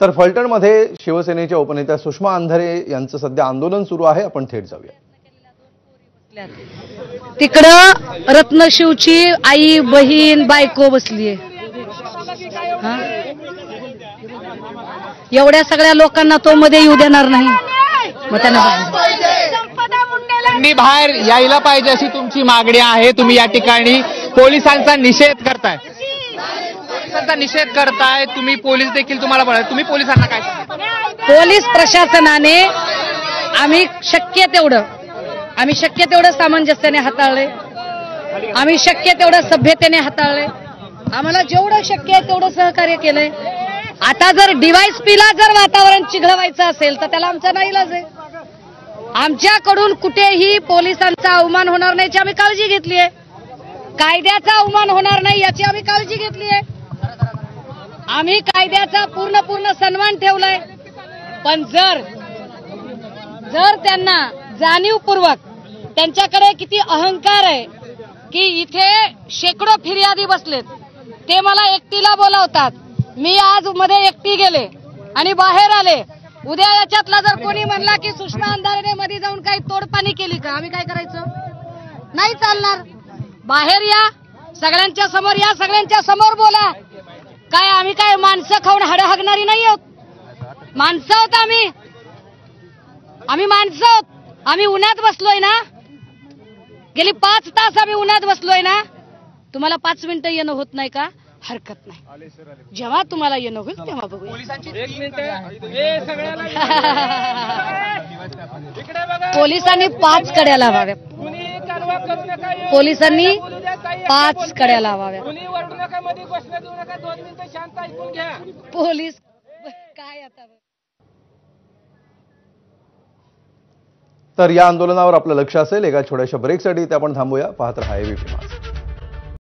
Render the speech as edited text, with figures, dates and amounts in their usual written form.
तर फलटणमध्ये शिवसेनेच्या उपनेत्या सुषमा अंधारे यांचं सध्या आंदोलन सुरू आहे. आपण थेट जाऊया. तिकडं रत्नशिवची आई बहीण बायको बसलीये. एवढ्या सगळ्या लोकांना तो मध्ये येऊ देणार नाही. मग त्यांना बाहेर यायला पाहिजे अशी तुमची मागणी आहे. तुम्ही या ठिकाणी पोलिसांचा निषेध करताय. तुम्ही पोलीस देखील तुम्हाला बोला. तुम्ही पोलिसांना काय पोलीस प्रशासनाने आम्ही शक्य तेवढं सामंजस्याने हाताळले. आम्ही शक्य तेवढं सभ्यतेने हाताळले. आम्हाला जेवढं शक्य आहे तेवढं सहकार्य केलंय. आता जर डीवायएसपीला जर वातावरण चिघळवायचं असेल तर त्याला आमचा नाईलाज आहे. आमच्याकडून कुठेही पोलिसांचा अवमान होणार नाही याची आम्ही काळजी घेतली आहे. कायद्याचा अवमान होणार नाही याची आम्ही काळजी घेतली आहे. आम्ही कायद्याचा पूर्ण सन्मान ठेवलाय. पण जर त्यांना जाणीवपूर्वक त्यांच्याकडे किती अहंकार आहे की इथे शेकडो फिर्यादी बसलेत, ते मला एकटीला बोलावतात. मी आज मध्ये एकटी गेले आणि बाहेर आले. उद्या याच्यातला जर कोणी म्हणला की सुषमा अंधारेने मध्ये जाऊन काही तोडपाणी केली का, आम्ही काय करायचं? नाही चालणार. बाहेर या, सगळ्यांच्या समोर या, सगळ्यांच्या समोर बोला. काय आम्ही काय माणसं खाऊन हाडं हागणारी नाही आहोत. माणसं आहोत आम्ही माणसं आहोत. आम्ही उन्हात बसलोय ना, गेली 5 तास आम्ही उन्हात बसलोय ना. तुम्हाला 5 मिनिटं येणं होत नाही का? हरकत नाही. जेव्हा तुम्हाला येणं होईल तेव्हा बघूया. पोलिसांनी 5 कड्या लावाव्या. पोलिसांनी 5 कड्या लावाव्या. पोलीस काय आता. तर या आंदोलनावर आपलं लक्ष असेल. एका छोट्याशा ब्रेकसाठी ते आपण थांबूया. पाहत रहा एबीपी माझा.